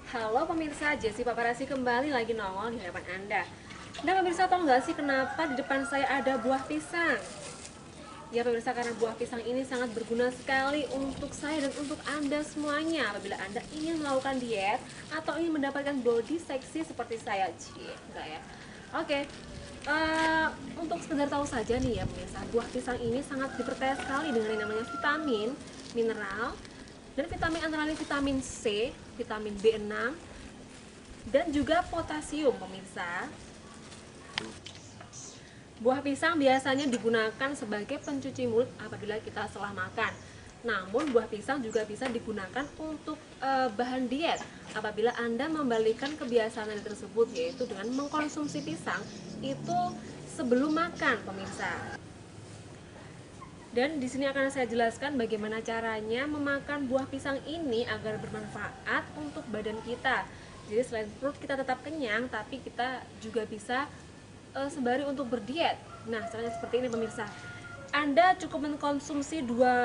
Halo pemirsa, Jessi Paparazzi kembali lagi nongol di hadapan Anda. Nah pemirsa, tahu nggak sih kenapa di depan saya ada buah pisang? Ya pemirsa, karena buah pisang ini sangat berguna sekali untuk saya dan untuk Anda semuanya apabila Anda ingin melakukan diet atau ingin mendapatkan body seksi seperti saya. Cie, enggak ya? Oke, untuk sekedar tahu saja nih ya pemirsa, buah pisang ini sangat dipercaya sekali dengan yang namanya vitamin, mineral, dan vitamin antara lain vitamin C, vitamin B6, dan juga potasium pemirsa. Buah pisang biasanya digunakan sebagai pencuci mulut apabila kita setelah makan. Namun buah pisang juga bisa digunakan untuk bahan diet apabila Anda membalikkan kebiasaan tersebut, yaitu dengan mengkonsumsi pisang itu sebelum makan pemirsa. Dan di sini akan saya jelaskan bagaimana caranya memakan buah pisang ini agar bermanfaat untuk badan kita. Jadi selain perut kita tetap kenyang, tapi kita juga bisa sembari untuk berdiet. Nah, caranya seperti ini pemirsa. Anda cukup mengkonsumsi dua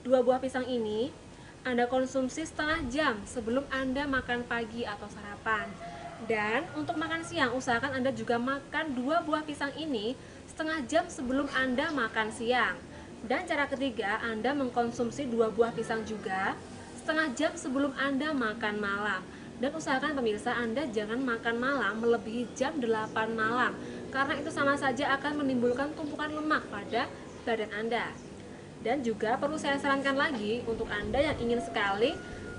buah pisang ini. Anda konsumsi setengah jam sebelum Anda makan pagi atau sarapan. Dan untuk makan siang, usahakan Anda juga makan dua buah pisang ini setengah jam sebelum Anda makan siang. Dan cara ketiga, Anda mengkonsumsi dua buah pisang juga setengah jam sebelum Anda makan malam. Dan usahakan pemirsa, Anda jangan makan malam melebihi jam 8 malam, karena itu sama saja akan menimbulkan tumpukan lemak pada badan Anda. Dan juga perlu saya sarankan lagi untuk Anda yang ingin sekali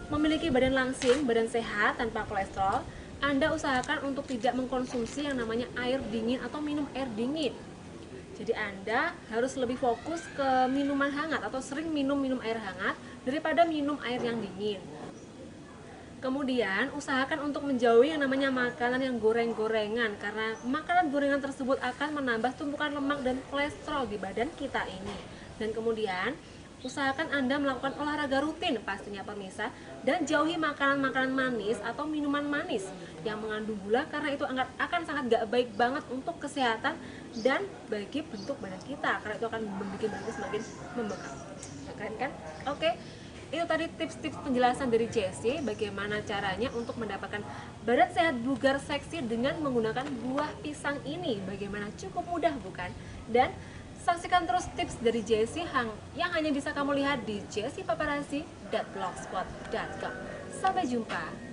memiliki badan langsing, badan sehat tanpa kolesterol, Anda usahakan untuk tidak mengkonsumsi yang namanya air dingin atau minum air dingin. Jadi Anda harus lebih fokus ke minuman hangat atau sering minum air hangat daripada minum air yang dingin. Kemudian usahakan untuk menjauhi yang namanya makanan yang goreng-gorengan, karena makanan gorengan tersebut akan menambah tumpukan lemak dan kolesterol di badan kita ini. Dan kemudian usahakan Anda melakukan olahraga rutin pastinya pemirsa, dan jauhi makanan-makanan manis atau minuman manis yang mengandung gula, karena itu akan sangat gak baik banget untuk kesehatan dan bagi bentuk badan kita, karena itu akan membuat badan semakin membengkak. Keren kan? Oke. Itu tadi tips-tips penjelasan dari Jessie bagaimana caranya untuk mendapatkan badan sehat bugar seksi dengan menggunakan buah pisang ini. Bagaimana cukup mudah bukan? Dan saksikan terus tips dari Jessie yang hanya bisa kamu lihat di jessiepaparazzi.blogspot.com. Sampai jumpa.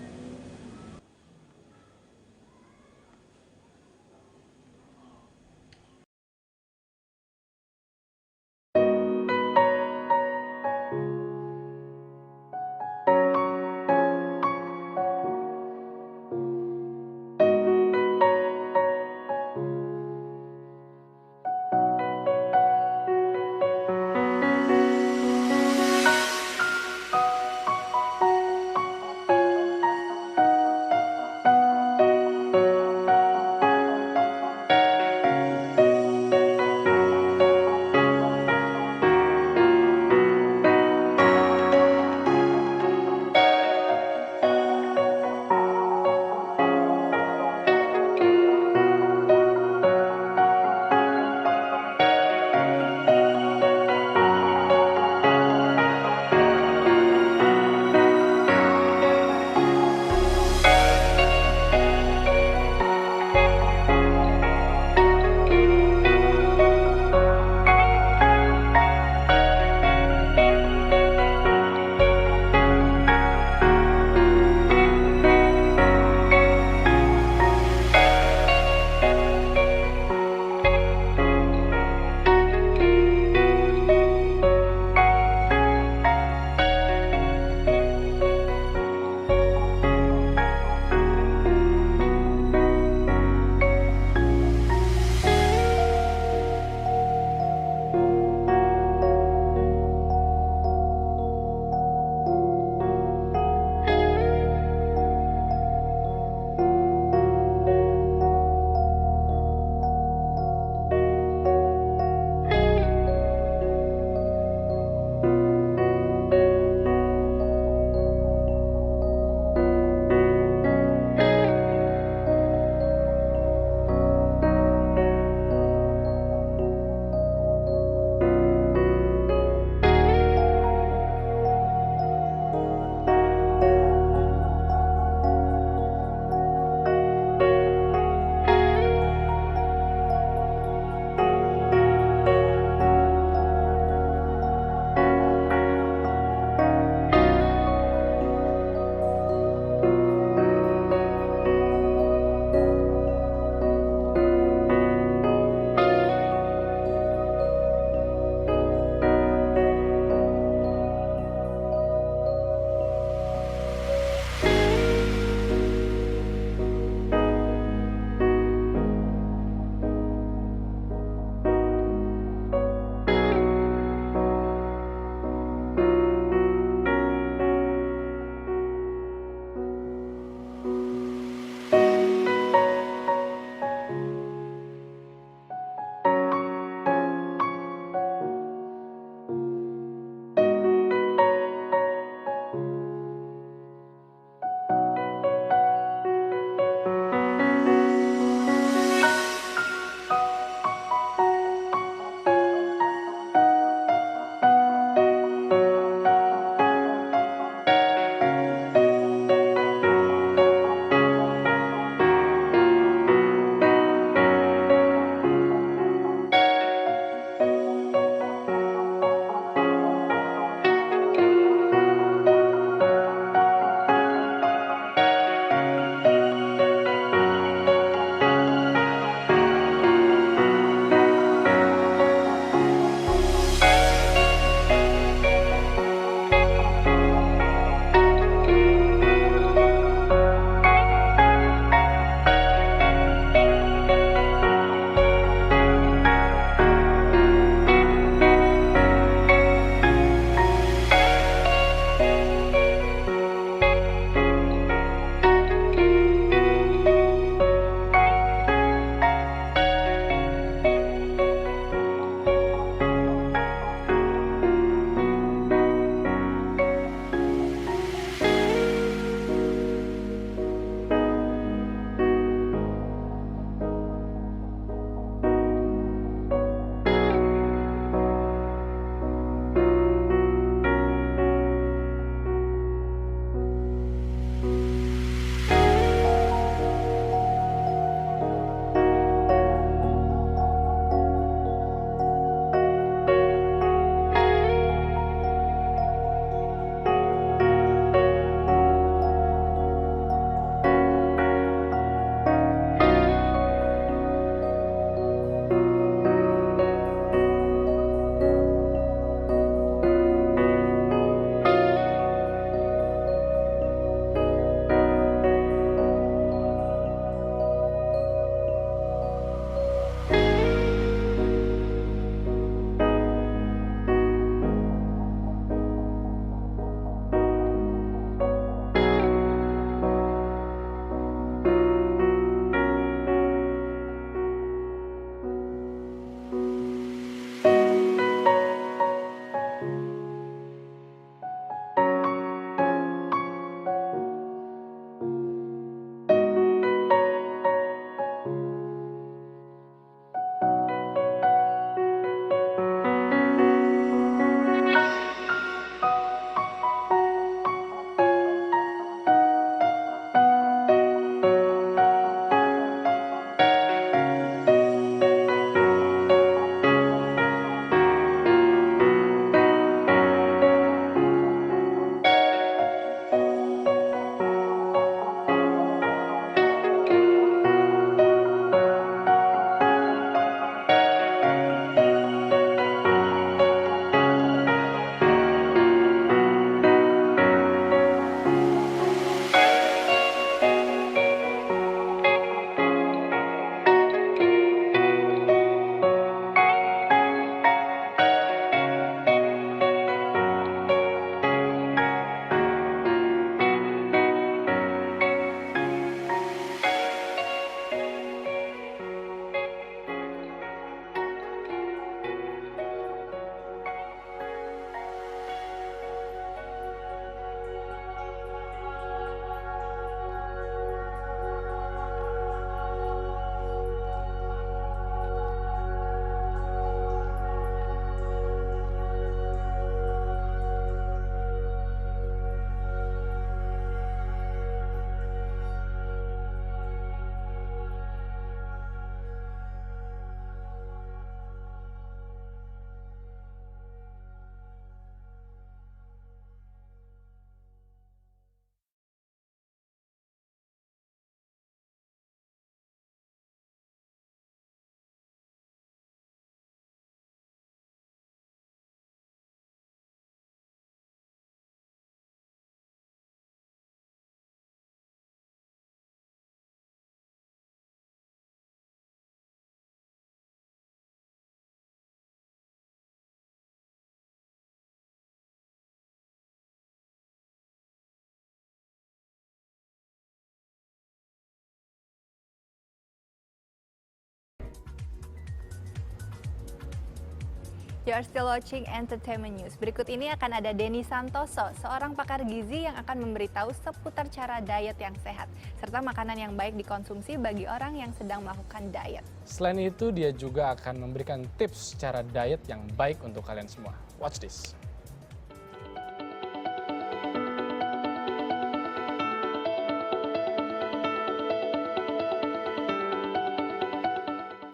You are still watching Entertainment News. Berikut ini akan ada Denny Santoso, seorang pakar gizi yang akan memberitahu seputar cara diet yang sehat, serta makanan yang baik dikonsumsi bagi orang yang sedang melakukan diet. Selain itu, dia juga akan memberikan tips cara diet yang baik untuk kalian semua. Watch this.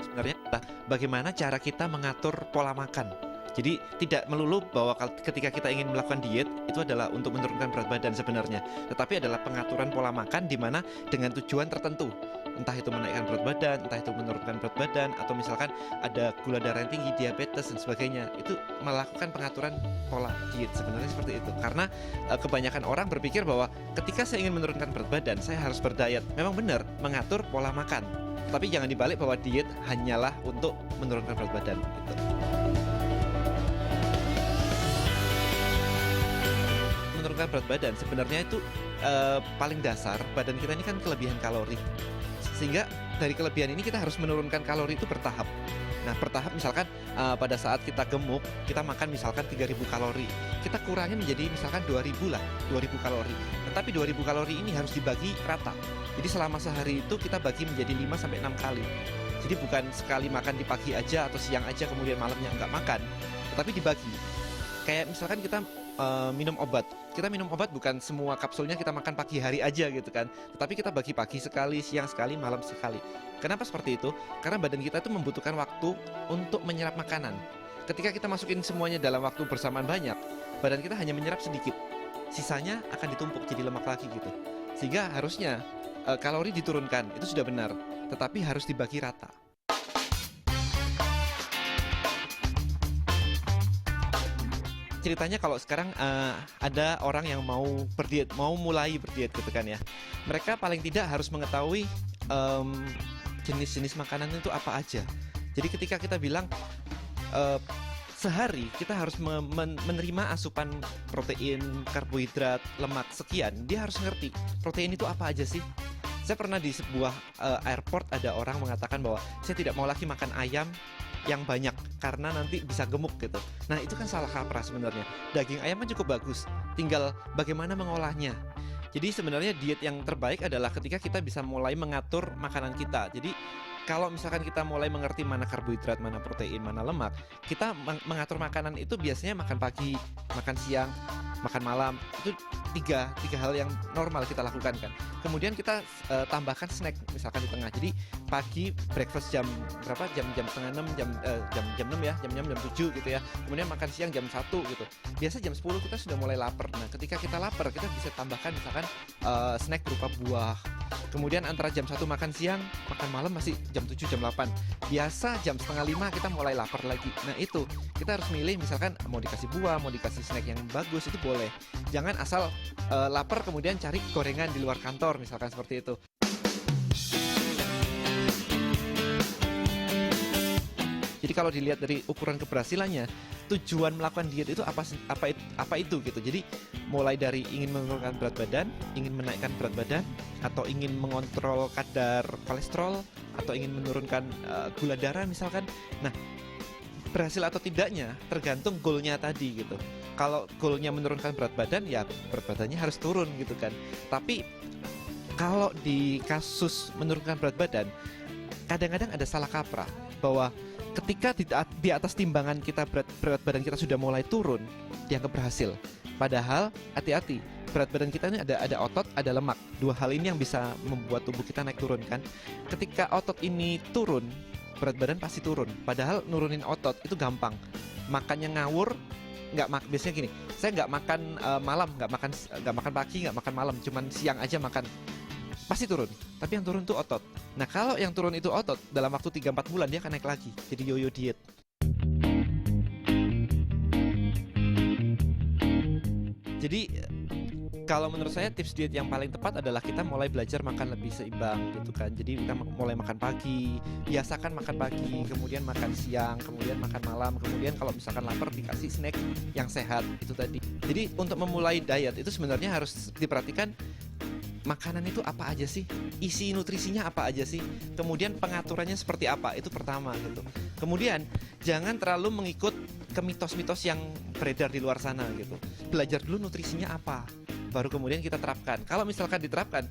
Sebenarnya bagaimana cara kita mengatur pola makan. Jadi tidak melulu bahwa ketika kita ingin melakukan diet itu adalah untuk menurunkan berat badan sebenarnya, tetapi adalah pengaturan pola makan di mana dengan tujuan tertentu. Entah itu menaikkan berat badan, entah itu menurunkan berat badan, atau misalkan ada gula darah yang tinggi, diabetes dan sebagainya. Itu melakukan pengaturan pola diet sebenarnya seperti itu. Karena kebanyakan orang berpikir bahwa ketika saya ingin menurunkan berat badan, saya harus berdiet. Memang benar mengatur pola makan. Tapi jangan dibalik bahwa diet hanyalah untuk menurunkan berat badan gitu. Menurunkan berat badan sebenarnya itu paling dasar, badan kita ini kan kelebihan kalori. Sehingga dari kelebihan ini kita harus menurunkan kalori itu bertahap. Nah, bertahap misalkan pada saat kita gemuk, kita makan misalkan 3.000 kalori. Kita kurangin menjadi misalkan 2.000 lah, 2.000 kalori. Tetapi 2.000 kalori ini harus dibagi rata. Jadi selama sehari itu kita bagi menjadi 5-6 kali. Jadi bukan sekali makan di pagi aja atau siang aja kemudian malamnya nggak makan, tetapi dibagi. Kayak misalkan kita minum obat. Kita minum obat bukan semua kapsulnya kita makan pagi hari aja gitu kan. Tetapi kita bagi pagi sekali, siang sekali, malam sekali. Kenapa seperti itu? Karena badan kita itu membutuhkan waktu untuk menyerap makanan. Ketika kita masukin semuanya dalam waktu bersamaan banyak, badan kita hanya menyerap sedikit. Sisanya akan ditumpuk jadi lemak lagi gitu. Sehingga harusnya kalori diturunkan, itu sudah benar. Tetapi harus dibagi rata. Ceritanya kalau sekarang ada orang yang mau berdiet, mau mulai berdiet gitu kan ya. Mereka paling tidak harus mengetahui jenis-jenis makanan itu apa aja. Jadi ketika kita bilang sehari kita harus menerima asupan protein, karbohidrat, lemak sekian, dia harus ngerti protein itu apa aja sih. Saya pernah di sebuah airport ada orang mengatakan bahwa saya tidak mau lagi makan ayam yang banyak karena nanti bisa gemuk gitu. Nah, itu kan salah kaprah sebenarnya. Daging ayam kan cukup bagus, tinggal bagaimana mengolahnya. Jadi sebenarnya diet yang terbaik adalah ketika kita bisa mulai mengatur makanan kita. Jadi kalau misalkan kita mulai mengerti mana karbohidrat, mana protein, mana lemak, kita mengatur makanan itu biasanya makan pagi, makan siang, makan malam. Itu tiga hal yang normal kita lakukan kan. Kemudian kita tambahkan snack misalkan di tengah. Jadi pagi breakfast jam berapa? Jam setengah 6, jam 6 ya, jam 7 gitu ya. Kemudian makan siang jam 1 gitu. Biasa jam 10 kita sudah mulai lapar. Nah, ketika kita lapar, kita bisa tambahkan misalkan snack berupa buah. Kemudian antara jam 1 makan siang, makan malam masih jam 7, jam 8. Biasa jam setengah 5 kita mulai lapar lagi. Nah, itu kita harus milih misalkan mau dikasih buah, mau dikasih snack yang bagus, itu boleh. Jangan asal lapar kemudian cari gorengan di luar kantor misalkan seperti itu. Jadi kalau dilihat dari ukuran keberhasilannya, tujuan melakukan diet itu apa itu gitu. Jadi mulai dari ingin menurunkan berat badan, ingin menaikkan berat badan, atau ingin mengontrol kadar kolesterol, atau ingin menurunkan gula darah misalkan. Nah, berhasil atau tidaknya tergantung goalnya tadi gitu. Kalau goalnya menurunkan berat badan, ya berat badannya harus turun gitu kan. Tapi kalau di kasus menurunkan berat badan, kadang-kadang ada salah kaprah bahwa ketika di atas timbangan kita berat badan kita sudah mulai turun, dianggap berhasil. Padahal hati-hati, berat badan kita ini ada otot, ada lemak. Dua hal ini yang bisa membuat tubuh kita naik turun kan. Ketika otot ini turun, berat badan pasti turun. Padahal nurunin otot itu gampang. Makannya ngawur, biasanya gini. Saya nggak makan malam, nggak makan pagi, nggak makan malam, cuman siang aja makan. Pasti turun, tapi yang turun itu otot. Nah, kalau yang turun itu otot, dalam waktu 3-4 bulan dia akan naik lagi. Jadi yo-yo diet. Jadi kalau menurut saya tips diet yang paling tepat adalah kita mulai belajar makan lebih seimbang gitu kan. Jadi kita mulai makan pagi, biasakan makan pagi, kemudian makan siang, kemudian makan malam, kemudian kalau misalkan lapar dikasih snack yang sehat itu tadi. Jadi untuk memulai diet itu sebenarnya harus diperhatikan makanan itu apa aja sih, isi nutrisinya apa aja sih, kemudian pengaturannya seperti apa, itu pertama gitu. Kemudian jangan terlalu mengikut ke mitos-mitos yang beredar di luar sana gitu. Belajar dulu nutrisinya apa, baru kemudian kita terapkan. Kalau misalkan diterapkan,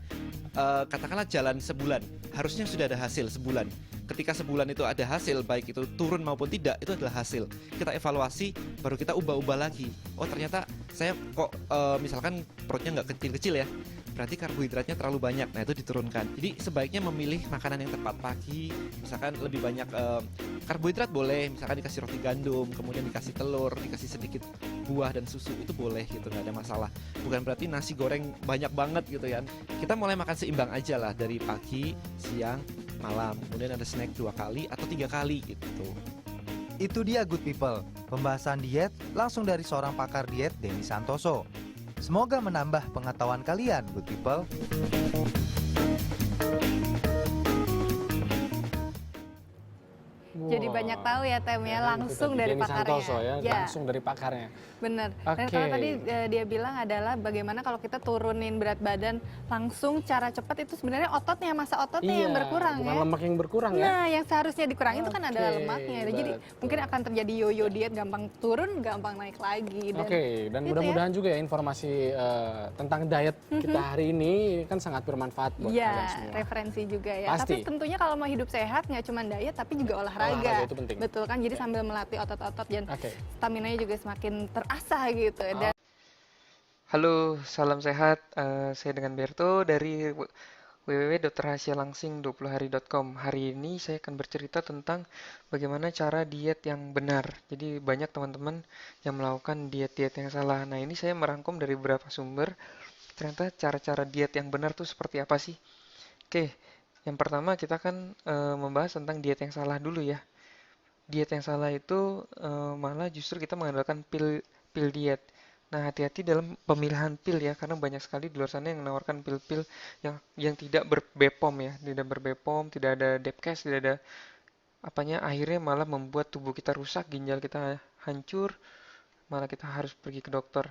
katakanlah jalan sebulan, harusnya sudah ada hasil sebulan. Ketika sebulan itu ada hasil, baik itu turun maupun tidak, itu adalah hasil. Kita evaluasi, baru kita ubah-ubah lagi. Oh ternyata saya kok misalkan perutnya nggak kecil-kecil ya, berarti karbohidratnya terlalu banyak. Nah itu diturunkan. Jadi sebaiknya memilih makanan yang tepat pagi. Misalkan lebih banyak karbohidrat boleh, misalkan dikasih roti gandum, kemudian dikasih telur, dikasih sedikit buah dan susu, itu boleh gitu, nggak ada masalah. Bukan berarti nasi goreng banyak banget gitu ya. Kita mulai makan seimbang aja lah, dari pagi, siang, malam, kemudian ada snack 2 kali atau 3 kali gitu. Itu dia Good People, pembahasan diet langsung dari seorang pakar diet Denny Santoso. Semoga menambah pengetahuan kalian Good People. Jadi banyak tahu ya Tem ya, langsung dari Denny pakarnya. Santoso ya, Ya, langsung dari pakarnya. bener. Dan Oke. kalau tadi dia bilang adalah bagaimana kalau kita turunin berat badan langsung cara cepat, itu sebenarnya ototnya, masa ototnya yang berkurang bukan ya. lemak yang berkurang ya. Nah, yang seharusnya dikurangin itu kan adalah Oke, lemaknya. Jadi betul. mungkin akan terjadi yo-yo diet, gampang turun, gampang naik lagi. Oke, dan itu mudah-mudahan juga ya informasi tentang diet kita hari ini kan sangat bermanfaat buat ya, kalian semua. referensi juga ya. Pasti. Tapi tentunya kalau mau hidup sehat nggak cuma diet tapi juga olahraga. Olahraga itu penting. Betul kan? Jadi sambil melatih otot-otot dan Oke. stamina-nya juga semakin terasah gitu. Dan Halo, salam sehat. Saya dengan Berto dari www.rahasialangsing20hari.com. Hari ini saya akan bercerita tentang bagaimana cara diet yang benar. Jadi banyak teman-teman yang melakukan diet-diet yang salah. Nah, ini saya merangkum dari beberapa sumber. Ternyata cara-cara diet yang benar tuh seperti apa sih? Oke, yang pertama kita akan membahas tentang diet yang salah dulu ya. Diet yang salah itu malah justru kita mengandalkan pil diet. Nah, hati-hati dalam pemilihan pil ya, karena banyak sekali di luar sana yang menawarkan pil-pil yang tidak ber-BPOM ya, tidak ber-BPOM, tidak ada Depkes, tidak ada apanya, akhirnya malah membuat tubuh kita rusak, ginjal kita hancur, malah kita harus pergi ke dokter.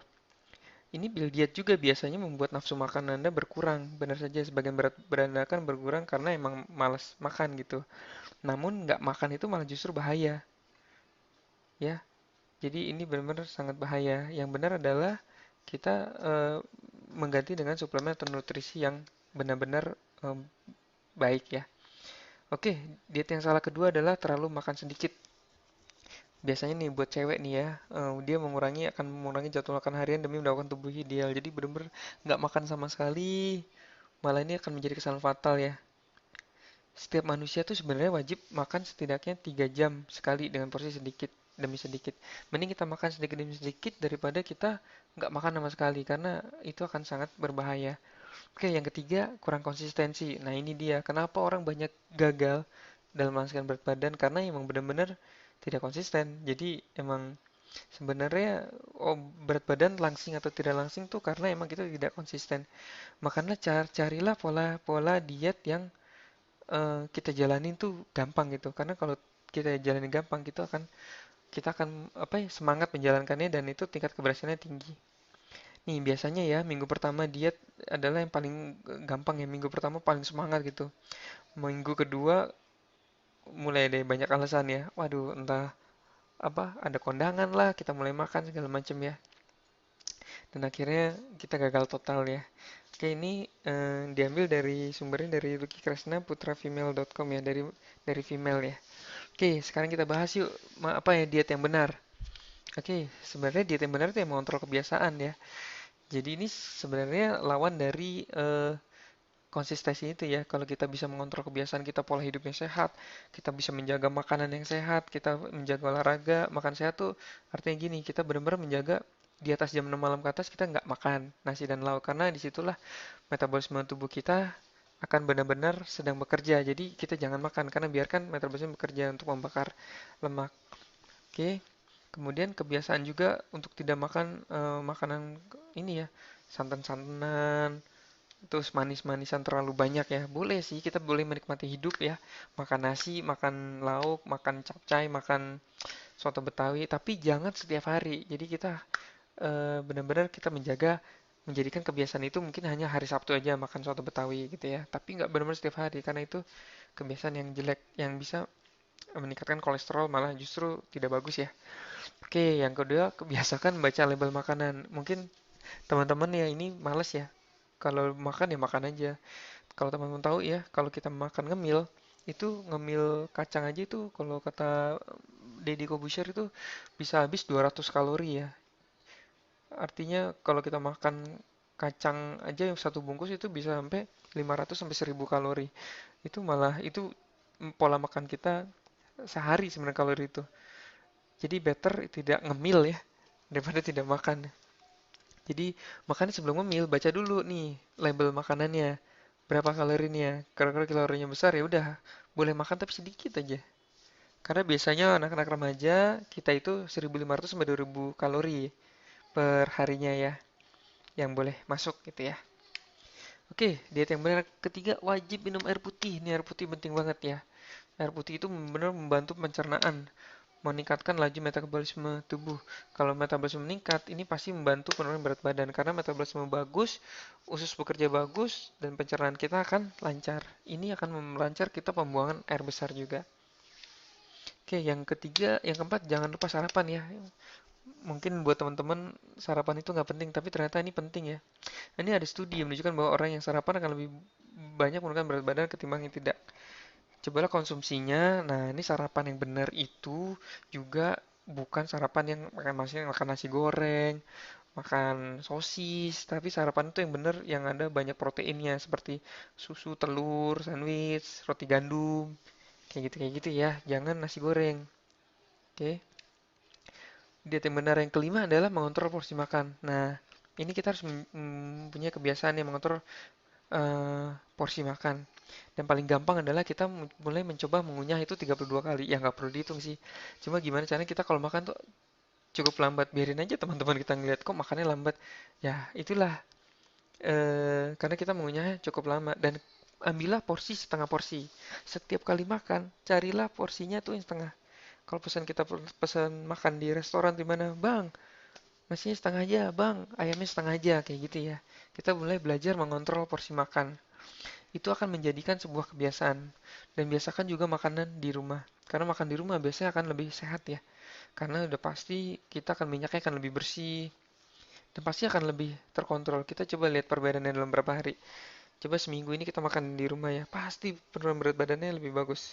Ini pil diet juga biasanya membuat nafsu makan Anda berkurang. Benar saja, sebagian berat badan Anda akan berkurang karena emang malas makan gitu. Namun nggak makan itu malah justru bahaya, ya. Jadi ini benar-benar sangat bahaya. Yang benar adalah kita mengganti dengan suplemen atau nutrisi yang benar-benar baik ya. Oke, diet yang salah kedua adalah terlalu makan sedikit. Biasanya nih buat cewek nih ya, dia akan mengurangi jadwal makan harian demi mendapatkan tubuh ideal. Jadi benar-benar nggak makan sama sekali. Malah ini akan menjadi kesalahan fatal ya. Setiap manusia tuh sebenarnya wajib makan setidaknya 3 jam sekali dengan porsi sedikit demi sedikit. Mending kita makan sedikit demi sedikit daripada kita nggak makan sama sekali, karena itu akan sangat berbahaya. Oke, yang ketiga, kurang konsistensi. Nah, ini dia. Kenapa orang banyak gagal dalam menghasilkan berat badan? Karena emang benar-benar tidak konsisten. Jadi emang sebenarnya berat badan langsing atau tidak langsing tuh karena emang kita tidak konsisten. Makanya carilah pola-pola diet yang kita jalanin tuh gampang gitu. Karena kalau kita jalanin gampang, kita akan semangat menjalankannya dan itu tingkat keberhasilannya tinggi. Nih biasanya ya minggu pertama diet adalah yang paling gampang ya. Minggu pertama paling semangat gitu. Minggu kedua mulai ada banyak alasan ya. Waduh, entah ada kondangan lah, kita mulai makan segala macam ya. Dan akhirnya kita gagal total ya. Oke, ini diambil dari sumbernya dari Lucky Kresna putrafemale.com ya, dari female ya. Oke, sekarang kita bahas yuk apa ya diet yang benar. Oke, sebenarnya diet yang benar itu yang mengontrol kebiasaan ya. Jadi ini sebenarnya lawan dari konsistensi itu ya. Kalau kita bisa mengontrol kebiasaan kita, pola hidupnya sehat, kita bisa menjaga makanan yang sehat, kita menjaga olahraga, makan sehat tuh artinya gini, kita benar-benar menjaga di atas jam 6 malam ke atas kita nggak makan nasi dan lauk, karena disitulah metabolisme tubuh kita akan benar-benar sedang bekerja. Jadi kita jangan makan karena biarkan metabolisme bekerja untuk membakar lemak. Oke. Kemudian kebiasaan juga untuk tidak makan makanan ini ya, santan-santanan, terus manis-manisan terlalu banyak ya. Boleh sih, kita boleh menikmati hidup ya. Makan nasi, makan lauk, makan capcay, makan soto Betawi, tapi jangan setiap hari. Jadi kita benar-benar kita menjadikan kebiasaan itu mungkin hanya hari Sabtu aja makan soto Betawi gitu ya. Tapi nggak benar-benar setiap hari, karena itu kebiasaan yang jelek yang bisa meningkatkan kolesterol, malah justru tidak bagus ya. Oke, yang kedua, kebiasakan baca label makanan. Mungkin teman-teman ya ini males ya. Kalau makan ya makan aja. Kalau teman-teman tahu ya, kalau kita makan ngemil, itu ngemil kacang aja itu kalau kata Deddy Corbuzier itu bisa habis 200 kalori ya. Artinya kalau kita makan kacang aja yang satu bungkus itu bisa sampai 500 sampai 1000 kalori. Itu malah itu pola makan kita sehari sebenarnya kalori itu. Jadi better tidak ngemil ya daripada tidak makan. Jadi makan sebelum ngemil baca dulu nih label makanannya. Berapa kalorinya? Kalau kalorinya besar ya udah boleh makan tapi sedikit aja. Karena biasanya anak-anak remaja kita itu 1500 sampai 2000 kalori per harinya ya yang boleh masuk gitu ya. Oke, diet yang benar ketiga wajib minum air putih. Ini air putih penting banget ya. Air putih itu benar membantu pencernaan, meningkatkan laju metabolisme tubuh. Kalau metabolisme meningkat, ini pasti membantu penurunan berat badan karena metabolisme bagus, usus bekerja bagus, dan pencernaan kita akan lancar. Ini akan melancar kita pembuangan air besar juga. Oke, yang ketiga, yang keempat, jangan lupa sarapan ya. Mungkin buat teman-teman sarapan itu nggak penting, tapi ternyata ini penting ya. Ini ada studi yang menunjukkan bahwa orang yang sarapan akan lebih banyak menurunkan berat badan ketimbang yang tidak. Cobalah konsumsinya. Nah, ini sarapan yang benar itu juga bukan sarapan yang makan nasi goreng, makan sosis, tapi sarapan itu yang benar yang ada banyak proteinnya seperti susu, telur, sandwich, roti gandum, kayak gitu ya. Jangan nasi goreng. Oke. Diet yang benar yang kelima adalah mengontrol porsi makan. Nah, ini kita harus mempunyai kebiasaan yang mengontrol porsi makan. Dan paling gampang adalah kita mulai mencoba mengunyah itu 32 kali. Ya nggak perlu dihitung sih. Cuma gimana caranya kita kalau makan tuh cukup lambat. Biarin aja teman-teman kita ngeliat kok makannya lambat. Ya itulah. Karena kita mengunyahnya cukup lama. Dan ambillah porsi setengah porsi. Setiap kali makan, carilah porsinya tuh yang setengah. Kalau pesan makan di restoran di mana, Bang, nasinya setengah aja, Bang, ayamnya setengah aja, kayak gitu ya. Kita mulai belajar mengontrol porsi makan. Itu akan menjadikan sebuah kebiasaan. Dan biasakan juga makanan di rumah. Karena makan di rumah biasanya akan lebih sehat ya. Karena udah pasti kita akan minyaknya akan lebih bersih. Dan pasti akan lebih terkontrol. Kita coba lihat perbedaannya dalam beberapa hari. Coba seminggu ini kita makan di rumah ya. Pasti penurunan berat badannya lebih bagus.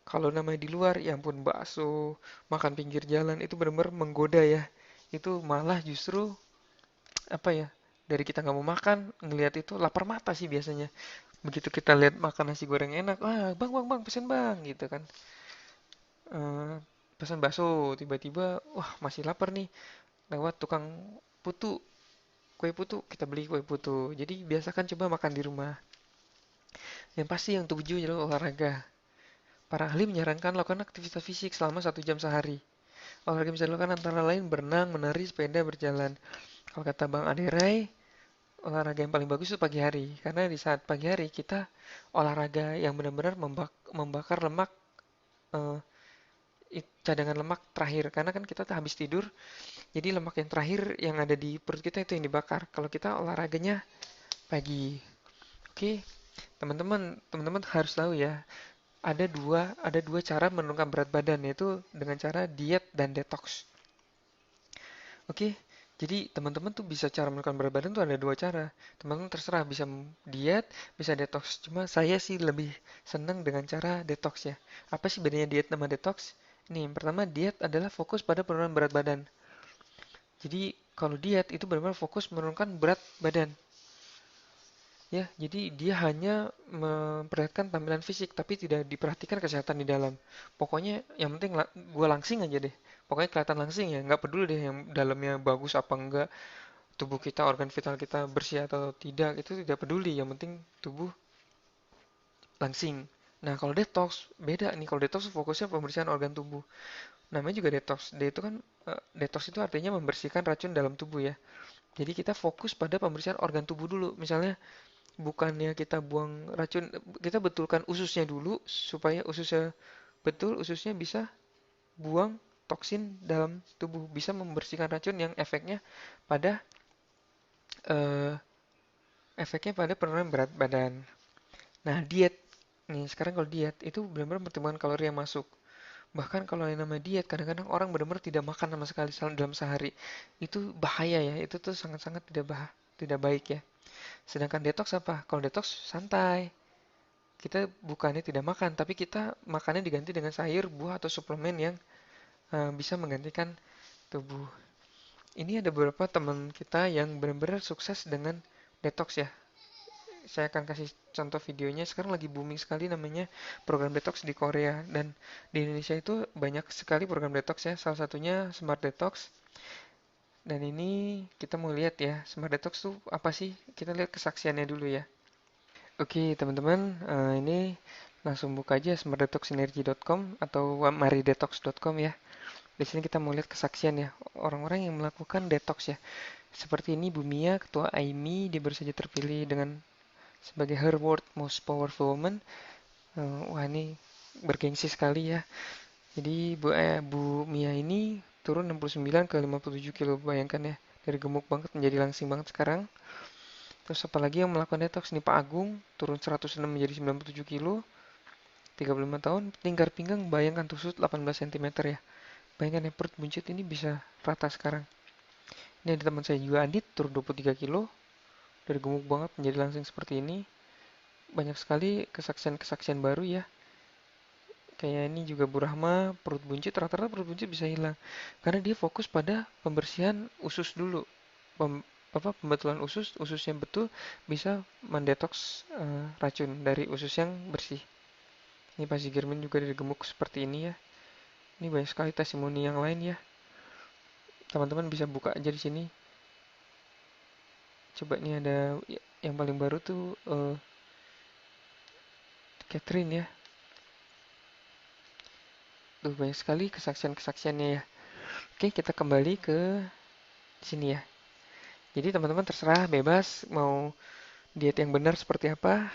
Kalau namanya di luar, ya ampun bakso, makan pinggir jalan, itu benar-benar menggoda ya. Itu malah justru, apa ya, dari kita nggak mau makan, ngelihat itu lapar mata sih biasanya. Begitu kita lihat makan nasi goreng enak, ah bang, pesen bang, gitu kan. Eh, Pesan bakso, tiba-tiba, wah masih lapar nih, lewat tukang putu, kue putu, kita beli kue putu. Jadi biasakan coba makan di rumah. Yang pasti yang tujuh adalah olahraga. Para ahli menyarankan lakukan aktivitas fisik selama 1 jam sehari. Olahraga bisa dilakukan antara lain berenang, menari, sepeda, berjalan. Kalau kata Bang Aderai, olahraga yang paling bagus itu pagi hari. Karena di saat pagi hari kita olahraga yang benar-benar membakar lemak, eh, cadangan lemak terakhir. Karena kan kita habis tidur, jadi lemak yang terakhir yang ada di perut kita itu yang dibakar. Kalau kita olahraganya pagi. Oke, teman-teman harus tahu ya, ada dua cara menurunkan berat badan, yaitu dengan cara diet dan detox. Oke, jadi teman-teman tuh bisa cara menurunkan berat badan tuh ada dua cara. Teman-teman terserah bisa diet, bisa detox. Cuma saya sih lebih senang dengan cara detox ya. Apa sih bedanya diet sama detox? Ini yang pertama, diet adalah fokus pada penurunan berat badan. Jadi kalau diet itu benar-benar fokus menurunkan berat badan. Ya, jadi dia hanya memperlihatkan tampilan fisik, tapi tidak diperhatikan kesehatan di dalam. Pokoknya yang penting gua langsing aja deh. Pokoknya kelihatan langsing ya, nggak peduli deh yang dalamnya bagus apa enggak, tubuh kita, organ vital kita bersih atau tidak, itu tidak peduli. Yang penting tubuh langsing. Nah, kalau detox, beda nih. Kalau detox fokusnya pembersihan organ tubuh. Namanya juga detox. Detox itu artinya membersihkan racun dalam tubuh ya. Jadi kita fokus pada pembersihan organ tubuh dulu. Misalnya bukannya kita buang racun, kita betulkan ususnya dulu supaya ususnya betul, ususnya bisa buang toksin dalam tubuh, bisa membersihkan racun yang pada eh, efeknya pada penurunan berat badan. Nah, diet nih sekarang kalau diet itu benar-benar pertimbangan kalori yang masuk. Bahkan kalau yang namanya diet, kadang-kadang orang benar-benar tidak makan sama sekali dalam sehari. Itu bahaya ya, itu tuh sangat-sangat tidak baik ya. Sedangkan detox apa? Kalau detox santai. Kita bukannya tidak makan, tapi kita makannya diganti dengan sayur, buah, atau suplemen yang bisa menggantikan tubuh. Ini ada beberapa teman kita yang benar-benar sukses dengan detox ya. Saya akan kasih contoh videonya. Sekarang lagi booming sekali namanya program detox di Korea, dan di Indonesia itu banyak sekali program detox ya. Salah satunya Smart Detox. Dan ini kita mau lihat ya, Smart Detox tuh apa sih? Kita lihat kesaksiannya dulu ya. Oke, teman-teman, ini langsung buka aja smartdetoxenergy.com atau maridetox.com ya. Di sini kita mau lihat kesaksian ya, orang-orang yang melakukan detox ya. Seperti ini Bumia, Ketua AIMI, dia baru saja terpilih dengan sebagai her world most powerful woman. Wah, ini bergengsi sekali ya. Jadi Bu Mia ini turun 69 ke 57 kilo, bayangkan ya. Dari gemuk banget menjadi langsing banget sekarang. Terus apalagi yang melakukan detox nih, Pak Agung, turun 106 menjadi 97 kilo, 35 tahun, lingkar pinggang bayangkan tusuk 18 cm ya. Bayangkan ya, perut buncit ini bisa rata sekarang. Ini ada teman saya juga, Adit, turun 23 kilo, dari gemuk banget menjadi langsing seperti ini. Banyak sekali kesaksian-kesaksian baru ya. Kayak ini juga Bu Rahma, perut buncit, rata-rata perut buncit bisa hilang. Karena dia fokus pada pembersihan usus dulu. Pembetulan ususnya betul, bisa mendetoks racun dari usus yang bersih. Ini Pak Zigirman juga dari gemuk seperti ini ya. Ini banyak sekali testimoni yang lain ya. Teman-teman bisa buka aja di sini. Coba ini ada yang paling baru tuh Catherine ya. Tuh banyak sekali kesaksian-kesaksiannya ya. Oke, kita kembali ke sini ya. Jadi teman-teman terserah, bebas mau diet yang benar seperti apa.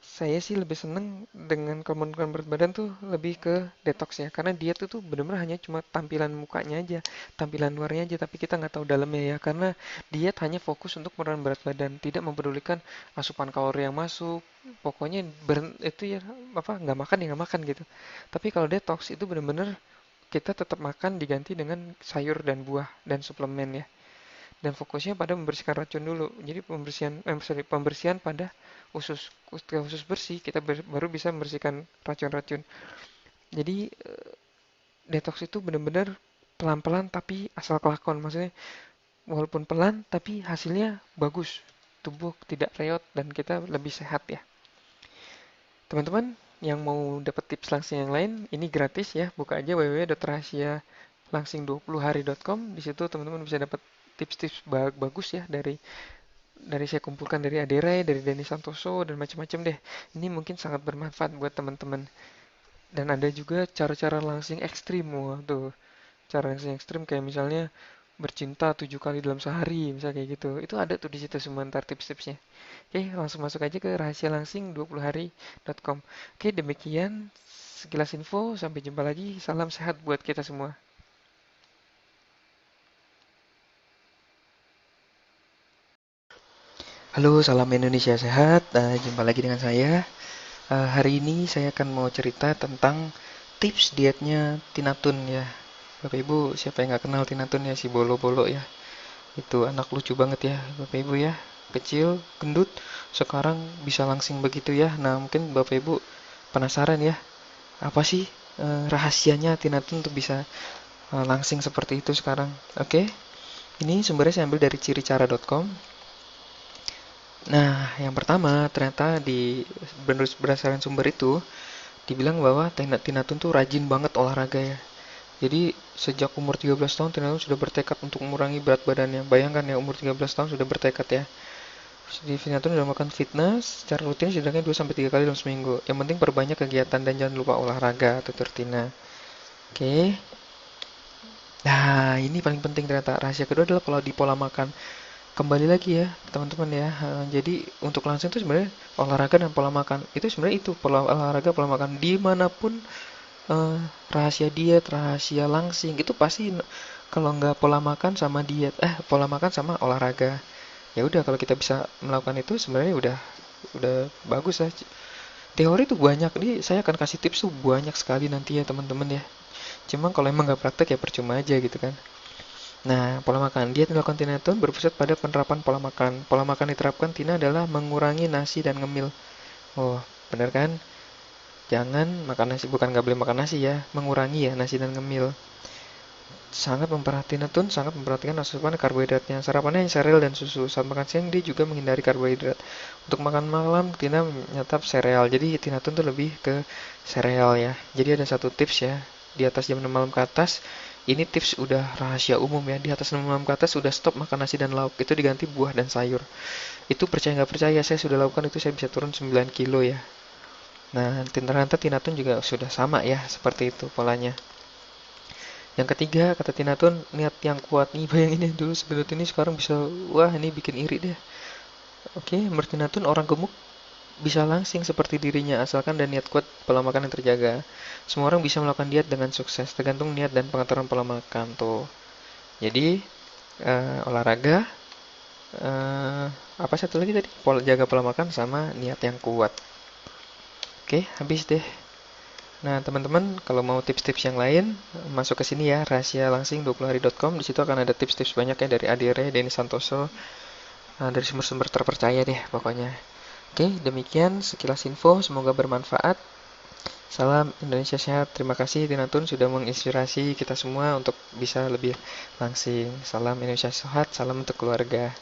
Saya sih lebih seneng dengan kalau menurunkan berat badan tuh lebih ke detox ya. Karena diet itu benar-benar hanya cuma tampilan mukanya aja, tampilan luarnya aja, tapi kita nggak tahu dalamnya ya. Karena diet hanya fokus untuk menurunkan berat badan, tidak mempedulikan asupan kalori yang masuk. Pokoknya itu ya nggak makan ya nggak makan gitu. Tapi kalau detox itu benar-benar kita tetap makan diganti dengan sayur dan buah dan suplemen ya. Dan fokusnya pada membersihkan racun dulu. Jadi pembersihan pada usus. Ketika usus bersih, kita baru bisa membersihkan racun-racun. Jadi detox itu benar-benar pelan-pelan tapi asal kelakon. Maksudnya walaupun pelan tapi hasilnya bagus. Tubuh tidak reot dan kita lebih sehat ya. Teman-teman yang mau dapat tips langsing yang lain, ini gratis ya. Buka aja www.rahasialangsing20hari.com. Di situ teman-teman bisa dapat tips-tips bagus ya dari saya kumpulkan dari Aderai, dari Denny Santoso dan macam-macam deh. Ini mungkin sangat bermanfaat buat teman-teman. Dan ada juga cara-cara langsing ekstrim. Wah, tuh. Cara langsing ekstrim kayak misalnya bercinta 7 kali dalam sehari, misalnya kayak gitu. Itu ada tuh di situ semua ntar tips-tipsnya. Oke, langsung masuk aja ke rahasialangsing20hari.com. Oke, demikian sekilas info. Sampai jumpa lagi. Salam sehat buat kita semua. Halo, salam Indonesia sehat. Jumpa lagi dengan saya. Hari ini saya akan mau cerita tentang tips dietnya Tina Tun ya. Bapak Ibu, siapa yang nggak kenal Tina Tun ya, si bolo-bolo ya. Itu anak lucu banget ya, Bapak Ibu ya. Kecil, gendut, sekarang bisa langsing begitu ya. Nah, mungkin Bapak Ibu penasaran ya, apa sih rahasianya Tina Tun untuk bisa langsing seperti itu sekarang? Oke, ini sumbernya saya ambil dari ciricara.com. Nah, yang pertama ternyata berdasarkan sumber itu dibilang bahwa Tina Tun tuh rajin banget olahraga ya. Jadi sejak umur 13 tahun Tina Tun sudah bertekad untuk mengurangi berat badannya. Bayangkan ya, umur 13 tahun sudah bertekad ya. Jadi Tina Tun sudah melakukan fitness secara rutin setidaknya 2-3 kali dalam seminggu. Yang penting perbanyak kegiatan dan jangan lupa olahraga, tutur Tina. Oke. Nah, ini paling penting ternyata. Rahasia kedua adalah kalau di pola makan. Kembali lagi ya teman-teman ya, jadi untuk langsing itu sebenarnya olahraga dan pola makan itu sebenarnya itu pola olahraga pola makan dimanapun. Rahasia diet, rahasia langsing itu pasti kalau nggak pola makan sama diet, pola makan sama olahraga. Ya udah, kalau kita bisa melakukan itu sebenarnya udah bagus lah. Teori tuh banyak, nih saya akan kasih tips tuh banyak sekali nanti ya teman-teman ya. Cuma kalau emang nggak praktek ya percuma aja gitu kan. Nah, pola makan. Diet dilakukan Tina Tun berpusat pada penerapan pola makan. Pola makan diterapkan Tina adalah mengurangi nasi dan ngemil. Oh, bener kan? Jangan makan nasi, bukan nggak boleh makan nasi ya, mengurangi ya nasi dan ngemil. Sangat memperhatikan asupan karbohidratnya. Sarapannya sereal dan susu. Saat makan siang dia juga menghindari karbohidrat. Untuk makan malam Tina menyantap sereal. Jadi Tina Tun tuh lebih ke sereal ya. Jadi ada satu tips ya. Di atas jam 6 malam ke atas, ini tips udah rahasia umum ya. Di atas 6 malam ke atas sudah stop makan nasi dan lauk. Itu diganti buah dan sayur. Itu percaya nggak percaya, saya sudah lakukan itu, saya bisa turun 9 kilo ya. Nah, ternyata Tina Tun juga sudah sama ya, seperti itu polanya. Yang ketiga, kata Tina Tun, niat yang kuat. Nih, bayangin ya dulu sebelum ini sekarang bisa, wah ini bikin iri deh. Oke, menurut Tina Tun, orang gemuk bisa langsing seperti dirinya, asalkan dan niat kuat pola makan yang terjaga. Semua orang bisa melakukan diet dengan sukses, tergantung niat dan pengaturan pola makan tuh. Jadi, olahraga, apa satu lagi tadi? Jaga pola makan sama niat yang kuat. Oke, habis deh. Nah, teman-teman, kalau mau tips-tips yang lain, masuk ke sini ya, rahasialangsing20hari.com. Di situ akan ada tips-tips banyak ya dari Adire, Denny Santoso, dari sumber-sumber terpercaya deh pokoknya. Oke, demikian sekilas info, semoga bermanfaat. Salam Indonesia sehat. Terima kasih Tina Tun sudah menginspirasi kita semua untuk bisa lebih langsing. Salam Indonesia sehat, salam untuk keluarga.